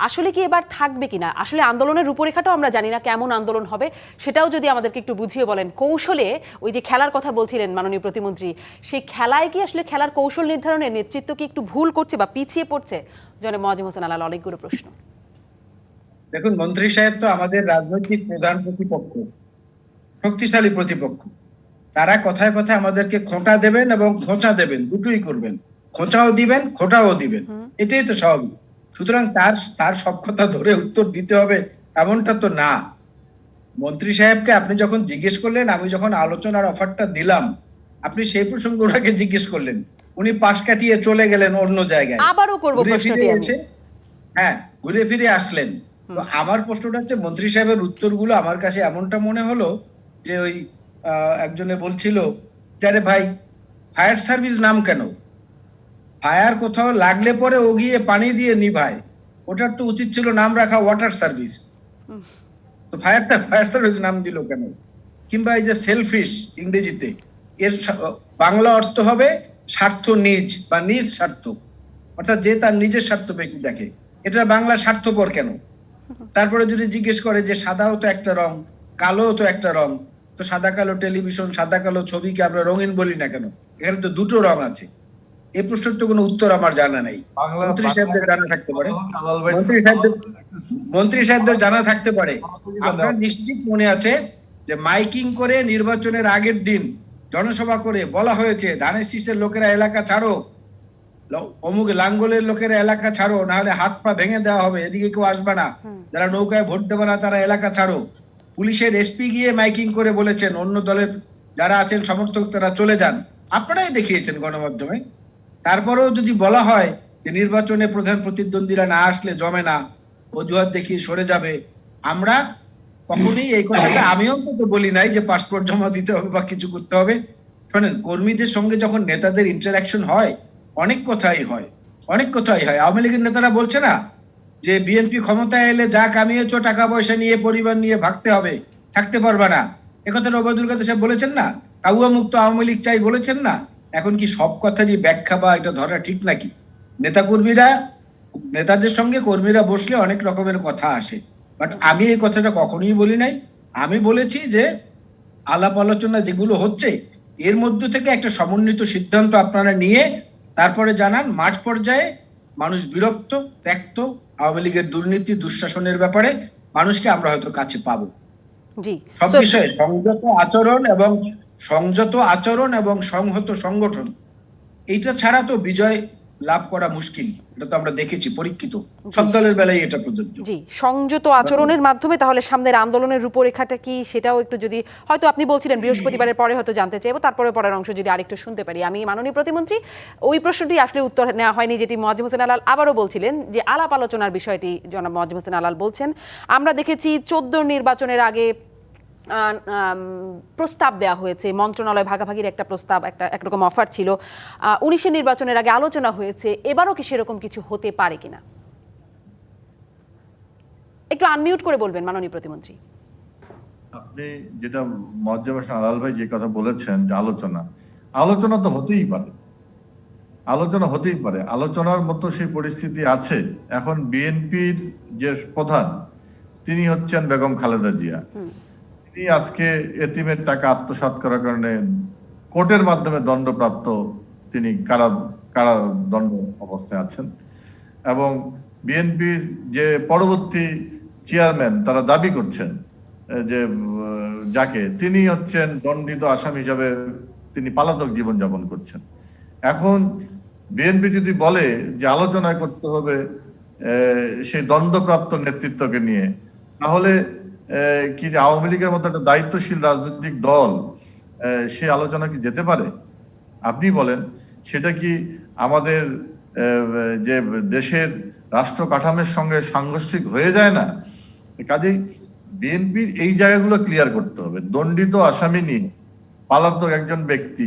আসলে কি এবার থাকবে কিনা? আসলে আন্দোলনের রূপরেখাটাও আমরা জানি না, কেমন আন্দোলন হবে সেটাও যদি আমাদেরকে একটু বুঝিয়ে বলেন। কৌশলে ওই যে খেলার কথা বলছিলেন মাননীয় প্রতিমন্ত্রী, সেই খেলায় কি আসলে খেলার কৌশল নির্ধারণের নেতৃত্ব কি একটু ভুল করছে বা পিছিয়ে পড়ছে? জনাব মোয়াজ্জেম হোসেন আলাল, অনেকগুলো প্রশ্ন। দেখুন, মন্ত্রী সাহেব তো আমাদের রাজনৈতিক প্রধান প্রতিপক্ষ, শক্তিশালী প্রতিপক্ষ। তারা কথায় কথায় আমাদেরকে খোঁটা দেবেন এবং খোঁচা দেবেন, দুটোই করবেন, খোঁচাও দিবেন খোঁটাও দিবেন, এটাই তো স্বাভাবিক। সুতরাং তার সব কথা ধরে উত্তর দিতে হবে এমনটা তো না। মন্ত্রী সাহেবকে আপনি যখন জিজ্ঞেস করলেন, আমি যখন আলোচনার অফারটা দিলাম, আপনি সেই প্রসঙ্গে ওনাকে জিজ্ঞেস করলেন, উনি পাশ কাটিয়ে চলে গেলেন অন্য জায়গায়। আবারও করব প্রশ্নটি। হ্যাঁ, ঘুরে ফিরে আসলেন। তো আমার প্রশ্নটা হচ্ছে, মন্ত্রী সাহেবের উত্তরগুলো আমার কাছে এমনটা মনে হলো যে ওই একজনে বলছিল যে আরে ভাই, ফায়ার সার্ভিস নাম কেন? ফায়ার কোথাও লাগলে পরে ও গিয়ে পানি দিয়ে নিভায়, ওটার তো উচিত ছিল নাম রাখা ওয়াটার সার্ভিস। তো ফায়ার সার্ভিস নাম দিল কেন? কিংবা এই যে সেলফিশ ইংরেজিতে, এর বাংলা অর্থ হবে স্বার্থ নিজ বা নিজ স্বার্থ, অর্থাৎ যে তার নিজের স্বার্থ ব্যক্তি দেখে। এটা বাংলা স্বার্থপর কেন? তারপরে যদি জিজ্ঞেস করে যে সাদাও তো একটা রং, কালো তো একটা রং, তো সাদা কালো টেলিভিশন, সাদা কালো ছবিকে আমরা রঙিন বলি না কেন? এখানে তো দুটো রং আছে। এই প্রশ্নের তো কোনো উত্তর আমার জানা নাই। মন্ত্রী সাহেবদের জানা থাকতে পারে, মন্ত্রী সাহেবদের জানা থাকতে পারে। আপনার নিশ্চিত মনে আছে যে মাইকিং করে নির্বাচনের আগের দিন জনসভা করে বলা হয়েছে ধানের শীষের লোকেরা এলাকা ছাড়ো, অমুক লাঙ্গলের লোকের এলাকা ছাড়ো, না হলে হাত পা ভেঙে দেওয়া হবে, এদিকে কেউ আসবে না, যারা নৌকায় ভোট দেবে না তারা এলাকা ছাড়ো। পুলিশের এসপি গিয়ে মাইকিং করে বলেছেন অন্য দলের যারা আছেন সমর্থক তারা চলে যান, আপনারাই দেখিয়েছেন গণমাধ্যমে। তারপরেও যদি বলা হয় যে নির্বাচনে প্রধান প্রতিদ্বন্দ্বীরা না আসলে জমে না, অজুহাত দেখিয়ে সরে যাবে, আমরা কখনোই এই কথাটা আমিও তো বলি নাই যে পাসপোর্ট জমা দিতে হবে বা কিছু করতে হবে। শোনেন, কর্মীদের সঙ্গে যখন নেতাদের ইন্টারাকশন হয় অনেক কথাই হয়, অনেক কথাই হয়। আওয়ামী লীগের নেতারা বলছে না যে বিএনপি ক্ষমতায় এলে যা কামিয়েছো টাকা পয়সা নিয়ে পরিবার নিয়ে ভাগতে হবে, থাকতে পারবা না, একথাটা ওবায়দুল কাদের সাহেব বলেছেন না? কাউয়া মুক্ত আওয়ামী লীগ চাই বলেছেন না? এখন কি সব কথারই ব্যাখ্যা বা এটা ধরা ঠিক নাকি? নেতাদের সঙ্গে কর্মীরা বসলে অনেক রকমের কথা আসে, বাট আমি এই কথাটা কখনোই বলি নাই। আমি বলেছি যে আলাপ আলোচনা যেগুলো হচ্ছে এর মধ্যে থেকে একটা সমন্বিত সিদ্ধান্ত আপনারা নিয়ে তারপরে জানান। মাঠ পর্যায়ে মানুষ বিরক্ত, ত্যক্ত, আওয়ামী লীগের দুর্নীতি দুঃশাসনের ব্যাপারে মানুষকে আমরা হয়তো কাছে পাবো। জি, সব বিষয়ে সংযত আচরণ এবং সংহত সংগঠন, এইটা ছাড়া তো বিজয় লাভ করা মুশকিল। এটা তো আমরা দেখেছি, পরীক্ষিত, সব দলের বেলায় এটা প্রযোজ্য। জি, সংযত আচরণের মাধ্যমে তাহলে সামনের আন্দোলনের রূপরেখাটা কি সেটাও একটু যদি, হয়তো আপনি বলছিলেন বৃহস্পতিবারের পরে হয়তো জানতে চাইবো, তারপরে পরের অংশ যদি আরেকটু শুনতে পারি। আমি মাননীয় প্রতিমন্ত্রী ওই প্রশ্নটি আসলে উত্তর নেওয়া হয়নি, যেটি মোয়াজ্জেম হোসেন আলাল আবারও বলছিলেন যে আলাপ আলোচনার বিষয়টি জনাব মোয়াজ্জেম হোসেন আলাল বলছেন। আমরা দেখেছি 14 নির্বাচনের আগে প্রস্তাব দেওয়া হয়েছে, মন্ত্রণালয় ভাগাভাগির একটা প্রস্তাব, একরকম অফার ছিল। 19 নির্বাচনের আগে আলোচনা হয়েছে, এবারও কি সেরকম কিছু হতে পারে কিনা? একটু আনমিউট করে বলবেন মাননীয় প্রতিমন্ত্রী। আপনি যেটা মোয়াজ্জেম হোসেন আলাল ভাই যে কথা বলেছেন যে আলোচনা তো হতেই পারে, আলোচনার মতো সেই পরিস্থিতি আছে। এখন বিএনপির যে প্রধান তিনি হচ্ছেন বেগম খালেদা জিয়া। তিনি আজকে এতিমের টাকা আত্মসাৎ করার কারণে কোর্টের মাধ্যমে দণ্ডপ্রাপ্ত, তিনি কারাদণ্ড অবস্থায় আছেন। এবং বিএনপির যে পরবর্তী চেয়ারম্যান তারা দাবি করছেন যে যাকে তিনি হচ্ছেন দণ্ডিত আসামি হিসাবে তিনি পলাতক জীবনযাপন করছেন। এখন বিএনপি যদি বলে যে আলোচনা করতে হবে সেই দণ্ডপ্রাপ্ত নেতৃত্বকে নিয়ে, তাহলে কি আওয়ামী লীগের মতো একটা দায়িত্বশীল রাজনৈতিক দল সে আলোচনা কি যেতে পারে? আপনি বলেন, সেটা কি আমাদের যে দেশের রাষ্ট্র কাঠামোর সঙ্গে সাংঘর্ষিক হয়ে যায় না? কাজেই বিএনপির এই জায়গাগুলো ক্লিয়ার করতে হবে। দণ্ডিত আসামি নিয়ে পলাতক একজন ব্যক্তি,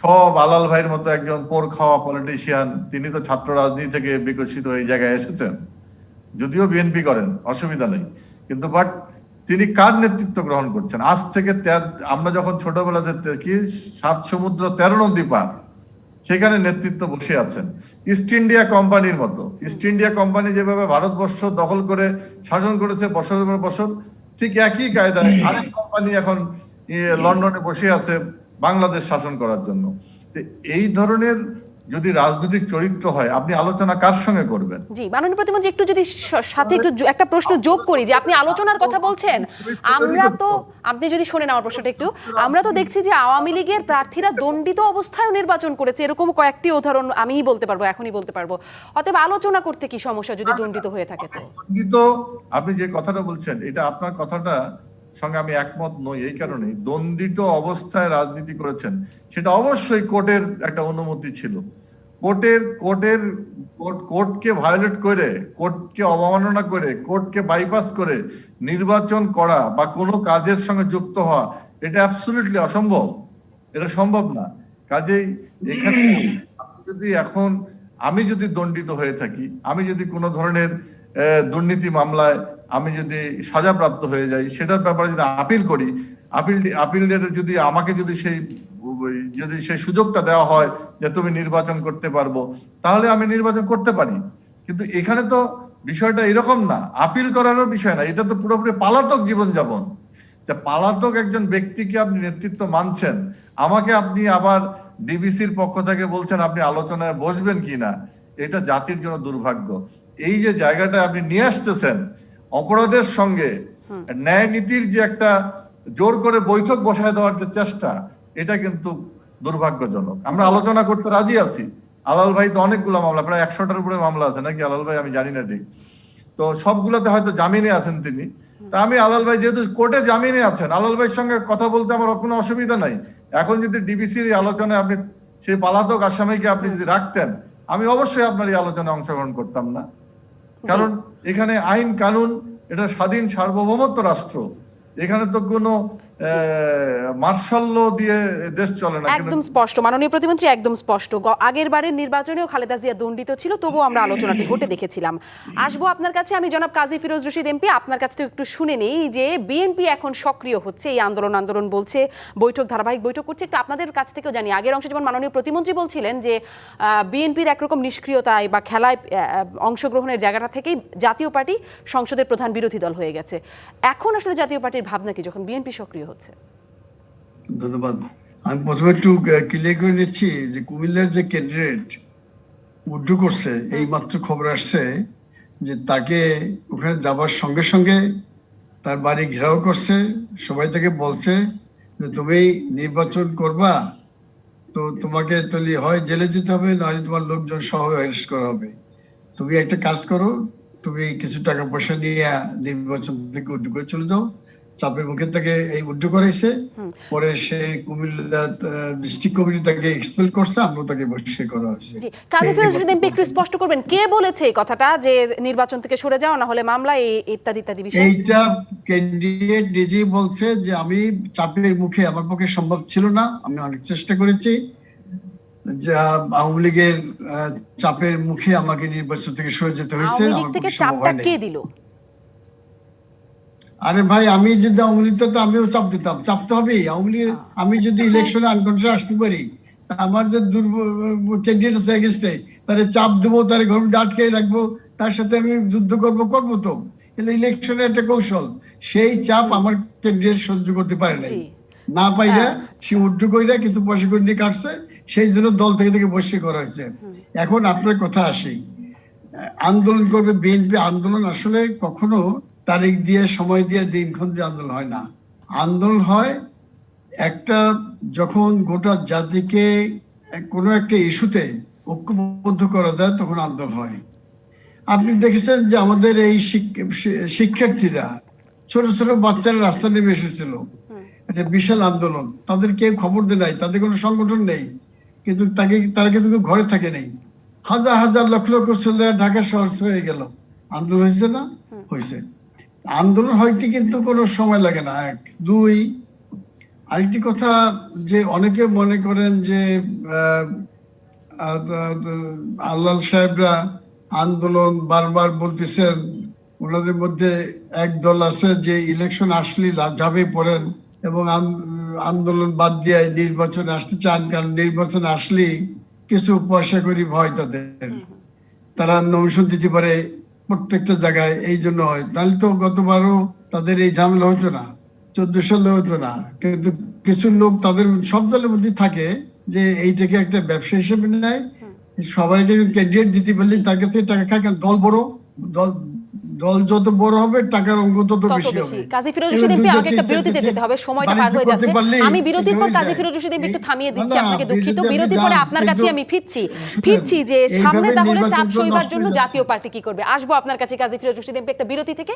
সব আলাল ভাইয়ের মতো একজন পোর খাওয়া পলিটিশিয়ান, তিনি তো ছাত্র রাজনীতি থেকে বিকশিত এই জায়গায় এসেছেন, যদিও বিএনপি করেন অসুবিধা নেই, কিন্তু বাট তিনি কার নেতৃত্ব গ্রহণ করছেন? আজ থেকে আমরা যখন ছোটবেলাতে কি 7 সমুদ্র 13 নদী পার, সেখানে নেতৃত্ব বসে আছেন। ইস্ট ইন্ডিয়া কোম্পানির মতো, ইস্ট ইন্ডিয়া কোম্পানি যেভাবে ভারতবর্ষ দখল করে শাসন করেছে বছরের পর বছর, ঠিক একই কায়দায় আরেক কোম্পানি এখন লন্ডনে বসে আছে বাংলাদেশ শাসন করার জন্য। এই ধরনের যদি রাজনৈতিক চরিত্র হয়, আপনি আলোচনা কার সঙ্গে করবেন? জি, মাননীয় প্রতিমন্ত্রী, একটু যদি সাথে একটু একটা প্রশ্ন যোগ করি যে আপনি আলোচনার কথা বলছেন, আমরা তো, আপনি যদি শোনেন আমার প্রশ্নটা একটু, আমরা তো দেখছি যে আওয়ামী লীগের প্রার্থীরা দণ্ডিত অবস্থায় নির্বাচন করেছে, এরকম কয়েকটি উদাহরণ আমিই বলতে পারবো, এখনই বলতে পারবো। অতএব আলোচনা করতে কি সমস্যা যদি দণ্ডিত হয়ে থাকে? তো দণ্ডিত, আপনি যে কথাটা বলছেন এটা আপনার কথাটা সঙ্গে আমি একমত নই। এই কারণে দণ্ডিত অবস্থায় রাজনীতি করেছেন, সেটা অবশ্যই কোর্টের একটা অনুমতি ছিল। কোর্টকে ভায়োলেট করে, কোর্টকে অবমাননা করে, কোর্টকে বাইপাস করে নির্বাচন করা বা কোনো কাজের সঙ্গে যুক্ত হওয়া, এটা অ্যাবসলিউটলি অসম্ভব, এটা সম্ভব না। কাজেই এখানে আমি যদি দণ্ডিত হয়ে থাকি, আমি যদি কোনো ধরনের দুর্নীতি মামলায় আমি যদি সাজাপ্রাপ্ত হয়ে যাই, সেটার ব্যাপারে যদি আপিল করি, আপিলের যদি আমাকে যদি সেই সুযোগটা দেওয়া হয় যে তুমি নির্বাচন করতে পারবো, তাহলে আমি নির্বাচন করতে পারি। কিন্তু এখানে তো বিষয়টা এরকম না, আপিল করারও বিষয় না, এটা তো পুরোপুরি পলাতক জীবনযাপন। পলাতক একজন ব্যক্তিকে আপনি নেতৃত্ব মানছেন, আমাকে আপনি আবার ডিবিসির পক্ষ থেকে বলছেন আপনি আলোচনায় বসবেন কিনা, এটা জাতির জন্য দুর্ভাগ্য। এই যে জায়গাটা আপনি নিয়ে আসতেছেন অপরাধের সঙ্গে ন্যায় নীতির যে একটা জোর করে বৈঠক বসায় দেওয়ার যে চেষ্টা, এটা কিন্তু দুর্ভাগ্যজনক। আমরা আলোচনা করতে রাজি আছি, আলাল ভাই তো অনেকগুলো মামলা, প্রায় 100টার উপরে মামলা আছে নাকি আলাল ভাই, আমি জানি না ঠিক। তো সবগুলোতে হয়তো জামিনে আছেন তিনি। তা আমি আলাল ভাই যেহেতু কোর্টে জামিনে আছেন, আলাল ভাইয়ের সঙ্গে কথা বলতে আমার কোনো অসুবিধা নাই। এখন যদি ডিবিসির আলোচনায় আপনি সেই পলাতক আসামিকে আপনি যদি রাখতেন, আমি অবশ্যই আপনার এই আলোচনায় অংশগ্রহণ করতাম না। কারণ এখানে আইন কানুন, এটা স্বাধীন সার্বভৌমত্ব রাষ্ট্র, এখানে তো কোনো মার্শাল ল দিয়ে দেশ চলে না। একদম স্পষ্ট মাননীয় প্রতিমন্ত্রী, একদম স্পষ্ট। আগের বারের নির্বাচনেও খালেদা জিয়া দণ্ডিত ছিল, তবুও আমরা আলোচনাটি হতে দেখেছিলাম। আসবো আপনার কাছে, আমি জনাব কাজী ফিরোজ রশিদ এমপি আপনার কাছ থেকে একটু শুনে নেই যে বিএনপি এখন সক্রিয় হচ্ছে, এই আন্দোলন বলছে, বৈঠক ধারাবাহিক বৈঠক করছে। একটু আপনাদের কাছ থেকেও জানি, আগের অংশে যেমন মাননীয় প্রতিমন্ত্রী বলছিলেন যে বিএনপির একরকম নিষ্ক্রিয়তায় বা খেলায় অংশগ্রহণের জায়গাটা থেকেই জাতীয় পার্টি সংসদের প্রধান বিরোধী দল হয়ে গেছে। এখন আসলে জাতীয় পার্টির ভাবনা কি যখন বিএনপি সক্রিয় হচ্ছে? ধন্যবাদ। আমি প্রথমে একটু ক্লিয়ার করে নিচ্ছি যে কুমিল্লার যে ক্যান্ডিডেট উইথড্র করছে, এই মাত্র খবর আসছে যে তাকে ওখানে যাবার সঙ্গে সঙ্গে তার বাড়ি ঘেরাও করছে, সবাই তাকে বলছে যে তুমি নির্বাচন করবা তো তোমাকে তাহলে হয় জেলে যেতে হবে, নয় তোমার লোকজন সহ অ্যারেস্ট করা হবে। তুমি একটা কাজ করো, তুমি কিছু টাকা পয়সা নিয়ে নির্বাচন থেকে উইথড্র করে চলে যাও। চাপের মুখে তাকে এই উইথড্র করাইছে, পরে সে কুমিল্লা ডিস্ট্রিক্ট কমিটি তাকে এক্সপেল করছে, আমরা তাকে বহিষ্কার করা হয়েছে। কাজী ফিরোজ রশিদ এমপি একটু স্পষ্ট করবেন কে বলেছে এই কথাটা যে নির্বাচন থেকে সরে যাও, না হলে মামলা, ইত্যাদি ইত্যাদি বিষয়? এইটা ক্যান্ডিডেট নিজেই বলছে যে আমি চাপের মুখে, আমার পক্ষে সম্ভব ছিল না, আমি অনেক চেষ্টা করেছি, যা আওয়ামী লীগের চাপের মুখে আমাকে নির্বাচন থেকে সরে যেতে হয়েছে। আওয়ামী লীগ থেকে চাপটা কে দিল? আরে ভাই, আমি যদি আওয়ামী লীগ তো আমিও চাপ দিতাম, চাপ তো হবেই। আওয়ামী লীগ, আমি যদি ইলেকশনে আনকনসিয়াস আসতে পারি, আমার যে ক্যান্ডিডেট আছে এগেইনস্টে, তারে চাপ দেবো, তার ঘর আটকে রাখবো, তার সাথে আমি যুদ্ধ করবো তো। কিন্তু ইলেকশনের একটা কৌশল, সেই চাপ আমার ক্যান্ডিডেট সহ্য করতে পারে নাই, না পাইরা সে উইথড্র কইরা কিছু পয়সা করে নিয়ে কাটছে, সেই জন্য দল থেকে বহিষ্কার করা হয়েছে। এখন আপনার কথা আসি, আন্দোলন করবে বিএনপি, আন্দোলন আসলে কখনো তারিখ দিয়ে, সময় দিয়ে, দিনক্ষণ দিয়ে আন্দোলন হয় না। আন্দোলন হয় একটা, যখন গোটা জাতিকে কোনো একটা ইস্যুতে ঐক্যবদ্ধ করা যায়, তখন আন্দোলন হয়। আপনি দেখেছেন যে আমাদের এই শিক্ষার্থীরা, ছোট ছোট বাচ্চারা রাস্তা নেমে এসেছিল, একটা বিশাল আন্দোলন। তাদের কেউ খবর দেয় নাই, তাদের কোনো সংগঠন নেই, কিন্তু তারা কিন্তু ঘরে থাকে নেই। হাজার হাজার লক্ষ লক্ষ ছেলেরা ঢাকা শহর হয়ে গেল। আন্দোলন হয়েছে না? হয়েছে। আন্দোলন হইতে কিন্তু কোনো সময় লাগে না। এক, দুই, আরেকটি কথা, যে অনেকে মনে করেন যে আল্লাহ সাহেবরা আন্দোলন বারবার বলতেছেন, ওনাদের মধ্যে এক দল আছে যে ইলেকশন আসলে যাবে পড়েন এবং আন্দোলন বাদ দিয়ে নির্বাচনে আসতে চান, কারণ নির্বাচন আসলে কিছু পয়সা করি ভয় তাদের, তারা নমিনেশন দিতে পারে প্রত্যেকটা জায়গায়, এই জন্য হয়। তাহলে তো গতবারও তাদের এই ঝামেলা হতো না, 14 সালে হতো না। কিন্তু কিছু লোক তাদের সব দলের মধ্যে থাকে যে এইটাকে একটা ব্যবসা হিসেবে নেয়, সবাইকে ক্যান্ডিডেট দিতে পারলে তার কাছে টাকা খায়, কারণ দল বড়, দল যত বড় হবে টাকার অঙ্ক তত বেশি হবে। কাজী ফিরোজ রশিদ এমপি, আমাকে একটা বিরতিতে যেতে হবে, সময়টা পার হয়ে যাচ্ছে। আমি বিরতির পর কাজী ফিরোজ রশিদ এমপি একটু থামিয়ে দিচ্ছি আপনাকে, দুঃখিত। বিরতির পরে আপনার কাছে আমি ফিরছি যে সামনে তাহলে চাপ সইবার জন্য জাতীয় পার্টি কি করবে। আসবো আপনার কাছে কাজী ফিরোজ রশিদ এমপি একটা বিরতি থেকে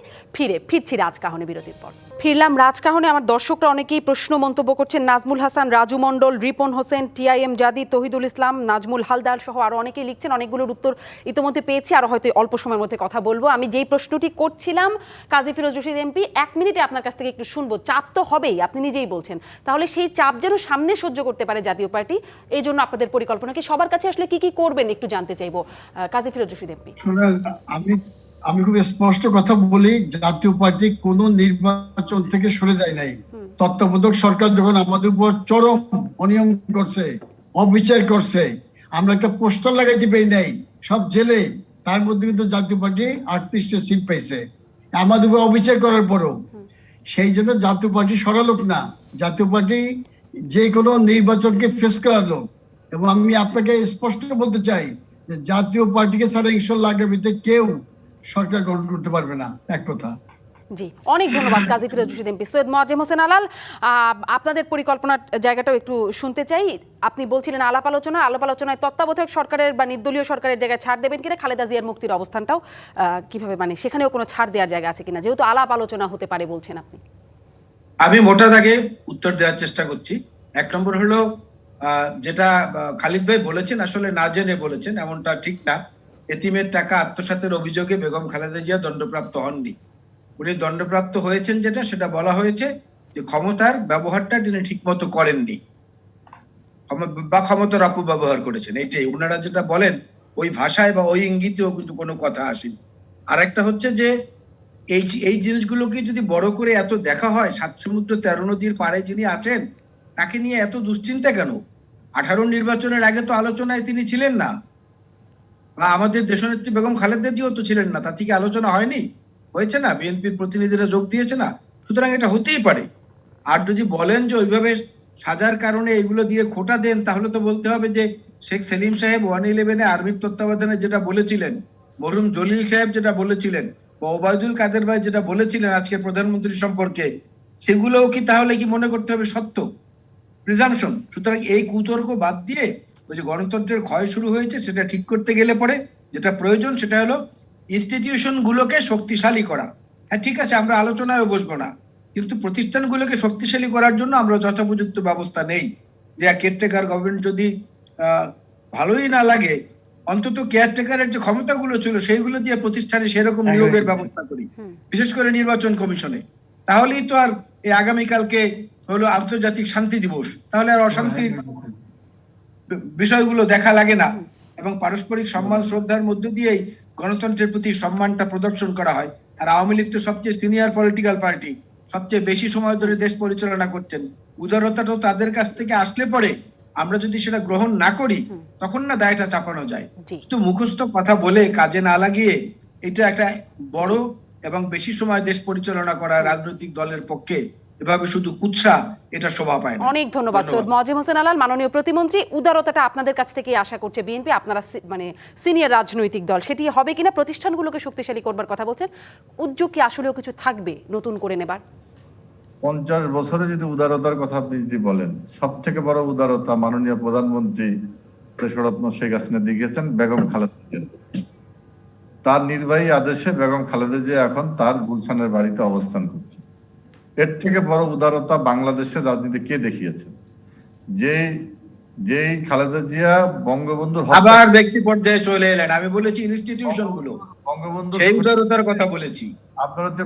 ফিরছি রাজকাহনে। বিরতির পর ফিরলাম রাজকাহনে। আমার দর্শকরা অনেকেই প্রশ্ন মন্তব্য করছেন। নাজমুল হাসান, রাজু মণ্ডল, রিপন হোসেন, টিআইএম জাদি, তহিদুল ইসলাম, নাজমুল হালদার সহ আরো অনেকেই লিখছেন। অনেকগুলোর উত্তর ইতিমধ্যে পেয়েছি, আর হয়তো অল্প সময়ের মধ্যে কথা বলবো। আমি যেই প্রশ্নটি করছিলাম কাজী ফিরোজ রশিদ এমপি, 1 মিনিটে আপনার কাছ থেকে একটু শুনবো। চাপ তো হবেই, আপনি নিজেই বলছেন, তাহলে সেই চাপ যেন সামনে সহ্য করতে পারে জাতীয় পার্টি, এই জন্য আপনাদের পরিকল্পনা কি? সবার কাছে আসলে কি কি করবেন একটু জানতে চাইবো কাজী ফিরোজ রশিদ এমপি। আমি খুব স্পষ্ট কথা বলি, জাতীয় পার্টি কোন নির্বাচন থেকে সরে যায় নাই। তত্ত্বাবধায়ক সরকার যখন আমাদের উপর চরম অনিয়ম করছে, অবিচার করছে, আমরা একটা পোস্টার লাগাইতে পারি নাই, সব জেলে, তার মধ্যে কিন্তু জাতীয় পার্টি 38টা সিট পাইছে আমাদের উপর অবিচার করার পরও। সেই জন্য জাতীয় পার্টি সরালোক না, জাতীয় পার্টি যে কোনো নির্বাচনকে ফেস করালো। এবং আমি আপনাকে স্পষ্ট বলতে চাই যে জাতীয় পার্টিকে ছাড়া ইনশাল্লাহ আগামীতে কেউ সরকার গঠন করতে পারবে না, এক কথা। জি, অনেক ধন্যবাদ কাজী ফিরোজ রশিদ এমপি। সৈয়দ মোয়াজ্জেম হোসেন আলাল, আপনাদের পরিকল্পনার জায়গাটাও একটু শুনতে চাই। আপনি বলছিলেন আলাপ আলোচনায় তত্ত্বাবধায়ক সরকারের বা নির্দলীয় সরকারের জায়গায় ছাড় দেবেন কিনা, খালেদা জিয়ার মুক্তির অবস্থানটাও কিভাবে, মানে সেখানেও কোনো ছাড় দেওয়ার জায়গা আছে কিনা, যেহেতু আলাপ আলোচনা হতে পারে বলছেন আপনি? আমি মোটা দাগে উত্তর দেওয়ার চেষ্টা করছি। এক নম্বর হলো যেটা খালিদ ভাই বলেছেন, আসলে না জেনে বলেছেন, এমনটা ঠিক না। এতিমের টাকা আত্মসাতের অভিযোগে বেগম খালেদা জিয়া দণ্ডপ্রাপ্ত হননি। উনি দণ্ডপ্রাপ্ত হয়েছেন সেটা বলা হয়েছে যে ক্ষমতার ব্যবহারটা তিনি ঠিক মতো করেননি বা ক্ষমতার অপব্যবহার করেছেন, এইটাই ওনারা যেটা বলেন। ওই ভাষায় বা ওই ইঙ্গিতেও কিন্তু কোনো কথা আসেনি। আর একটা হচ্ছে যে এই জিনিসগুলোকে যদি বড় করে এত দেখা হয়, ৭ সমুদ্র ১৩ নদীর পাড়ে যিনি আছেন তাকে নিয়ে এত দুশ্চিন্তা কেন? 18 নির্বাচনের আগে তো আলোচনায় তিনি ছিলেন না, বা আমাদের দেশনেত্রী বেগম খালেদা জিয়াও তো ছিলেন না, তা থেকে আলোচনা হয়নি, হয়েছে না, বিএনপির প্রতিনিধিরা যোগ দিয়েছে না। সুতরাং এটা হতেই পারে। আর যদি বলেন যে ওইভাবে সাজার কারণে এগুলো দিয়ে খোটা দেন, তাহলে তো বলতে হবে যে শেখ সেলিম সাহেব 111-এ আর্মির তত্ত্বাবধানে যেটা বলেছিলেন, মরহুম জলিল সাহেব যেটা বলেছিলেন, বা ওবায়দুল কাদের ভাই যেটা বলেছিলেন আজকে প্রধানমন্ত্রী সম্পর্কে, সেগুলোও কি তাহলে কি মনে করতে হবে সত্য? প্রিজাম্পশন। সুতরাং এই কুতর্ক বাদ দিয়ে ওই যে গণতন্ত্রের ক্ষয় শুরু হয়েছে সেটা ঠিক করতে গেলে পরে যেটা প্রয়োজন সেটা হলো ইনস্টিটিউশন গুলোকে শক্তিশালী করা। হ্যাঁ, ঠিক আছে, আমরা আলোচনায় বসবো না, কিন্তু প্রতিষ্ঠানগুলোকে শক্তিশালী করার জন্য আমরা যথোপযুক্ত ব্যবস্থা নেই। যে কেয়ারটেকার গভর্নমেন্ট যদি ভালোই না লাগে, অন্তত কেয়ারটেকারের যে ক্ষমতাগুলো ছিল সেইগুলো দিয়ে প্রতিষ্ঠানে সেরকম নিয়োগের ব্যবস্থা করি, বিশেষ করে নির্বাচন কমিশনে। তাহলেই তো আর এই আগামীকালকে হলো আন্তর্জাতিক শান্তি দিবস, তাহলে আর অশান্তির বিষয়গুলো দেখা লাগে না, এবং পারস্পরিক সম্মান শ্রদ্ধার মধ্য দিয়েই গণতন্ত্রের প্রতি সম্মানটা প্রদর্শন করা হয়। আর আওয়ামী লীগ তো সবচেয়ে সিনিয়র পলিটিক্যাল পার্টি, সবচেয়ে বেশি সময় ধরে দেশ পরিচালনা করছেন। উদারতাটা তাদের কাছ থেকে আসলে পরে আমরা যদি সেটা গ্রহণ না করি, তখন না দায়টা চাপানো যায়। তো মুখস্থ কথা বলে কাজে না লাগিয়ে এটা একটা বড় এবং বেশি সময় দেশ পরিচালনা করা রাজনৈতিক দলের পক্ষে এভাবে শুধু কুৎসা, এটা শোভা পায় না। অনেক ধন্যবাদ সৈয়দ মোয়াজ্জেম হোসেন আলাল, মাননীয় প্রতিমন্ত্রী। উদারতাটা আপনাদের কাছ থেকেই আশা করছে বিএনপি, আপনারা মানে সিনিয়র রাজনৈতিক দল, সেটি হবে কিনা, প্রতিষ্ঠানগুলোকে শক্তিশালী করবার কথা বলছেন। উদ্যোগ কি আসলেও কিছু থাকবে নতুন করে নেবার? 50 বছরে যদি উদারতার কথা আপনি যদি বলেন, সব থেকে বড় উদারতা মাননীয় প্রধানমন্ত্রী দেশরত্ন শেখ হাসিনা দেখিয়েছেন বেগম খালেদা জিয়া। তার নির্বাহী আদেশে বেগম খালেদা জিয়া এখন তার গুলশানের বাড়িতে অবস্থান করছে। এর থেকে বড় উদারতা বাংলাদেশের রাজনীতি কে দেখিয়েছে? যেই খালেদা জিয়া বঙ্গবন্ধুর আবার ব্যক্তি পর্যায়ে চলে এলেন। আমি বলেছি ইনস্টিটিউশন গুলো, বঙ্গবন্ধু সেই উদারতার কথা বলেছি। আপনারা যে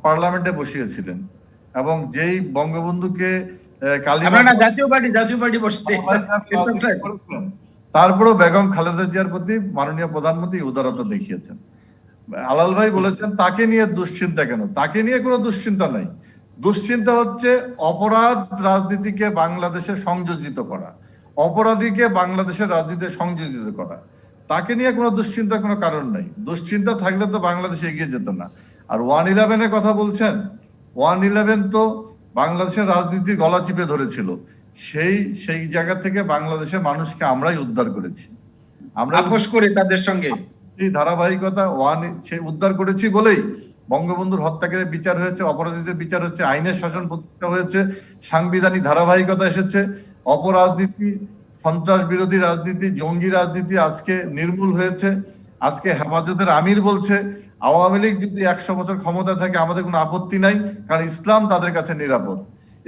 পার্লামেন্টে বসিয়েছিলেন, এবং যেই বঙ্গবন্ধুকে জাতীয় পার্টি বসতে, তারপরেও বেগম খালেদা জিয়ার প্রতি মাননীয় প্রধানমন্ত্রী উদারতা দেখিয়েছেন। আলাল ভাই বলেছেন তাকে নিয়ে দুশ্চিন্তা কেন? তাকে নিয়ে কোনো দুশ্চিন্তা নাই। দুশ্চিন্তা হচ্ছে অপরাধ রাজনীতিকে বাংলাদেশে সংযোজিত করা, অপরাধীকে বাংলাদেশের রাজনীতিতে সংযোজিত করা। তাকে নিয়ে কোনো দুশ্চিন্তার কোনো কারণ নাই। দুশ্চিন্তা থাকলে তো বাংলাদেশে এগিয়ে যেত না। আর 111-এর কথা বলছেন, 111 তো বাংলাদেশের রাজনীতি গলা চিপে ধরেছিল। সেই জায়গা থেকে বাংলাদেশের মানুষকে আমরাই উদ্ধার করেছি। আমরা আপোষ করে তাদের সঙ্গে সেই ধারাবাহিকতা সেই উদ্ধার করেছি বলেই বঙ্গবন্ধুর হত্যাকারীদের বিচার হয়েছে, অপরাধীদের বিচার হচ্ছে, আইনের শাসন প্রতিষ্ঠা হয়েছে, সাংবিধানিক ধারাবাহিকতা এসেছে, অপরাজনীতি, সন্ত্রাস বিরোধী রাজনীতি, জঙ্গি রাজনীতি আজকে নির্মূল হয়েছে। আজকে হেফাজতের আমির বলছে আওয়ামী লীগ যদি 100 বছর ক্ষমতা থাকে আমাদের কোনো আপত্তি নাই, কারণ ইসলাম তাদের কাছে নিরাপদ।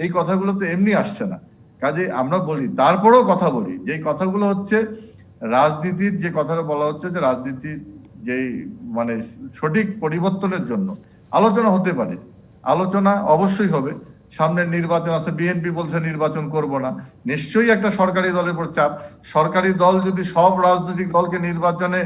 এই কথাগুলো তো এমনি আসছে না। কাজে আমরা বলি, তারপরেও কথা বলি, যে কথাগুলো হচ্ছে রাজনীতির, যে কথাটা বলা হচ্ছে যে রাজনীতির যেই মানে সঠিক পরিবর্তনের জন্য আলোচনা হতে পারে, আলোচনা অবশ্যই হবে। সামনের নির্বাচন আছে, বিএনপি বলছে নির্বাচন করব না, নিশ্চয়ই একটা সরকারি দলের উপর চাপ। সরকারি দল যদি সব রাজনৈতিক দলকে নির্বাচনে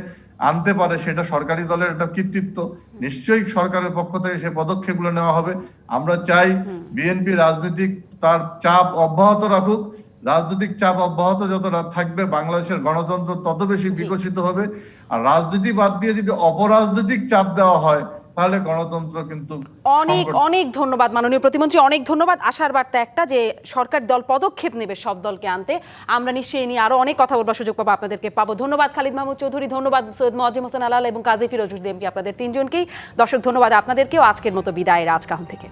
আনতে পারে, সেটা সরকারি দলের একটা কৃতিত্ব। নিশ্চয়ই সরকারের পক্ষ থেকে সে পদক্ষেপগুলো নেওয়া হবে। আমরা চাই বিএনপি রাজনৈতিক তার চাপ অব্যাহত রাখুক। রাজনৈতিক চাপ অব্যাহত যত থাকবে, বাংলাদেশের গণতন্ত্র তত বেশি বিকশিত হবে। আর রাজনীতি বাদ দিয়ে যদি অপরাজনৈতিক চাপ দেওয়া হয়, তাহলে গণতন্ত্র কিন্তু অনেক অনেক ধন্যবাদ মাননীয় প্রতিমন্ত্রী, অনেক ধন্যবাদ। আশার বার্তা একটা যে সরকার দল পদক্ষেপ নেবে সব দলকে আনতে। আমরা নিশ্চয়ই নিয়ে আরো অনেক কথা বলবার সুযোগ পাবো, আপনাদেরকে পাবো। ধন্যবাদ খালিদ মাহমুদ চৌধুরী, ধন্যবাদ সৈয়দ মোয়াজ্জেম হোসেন আলাল এবং কাজী ফিরোজুদ্দিন এমপি, আপনাদের তিনজনকেই। দর্শক ধন্যবাদ আপনাদেরকেও। আজকের মতো বিদায় রাজকাহন থেকে।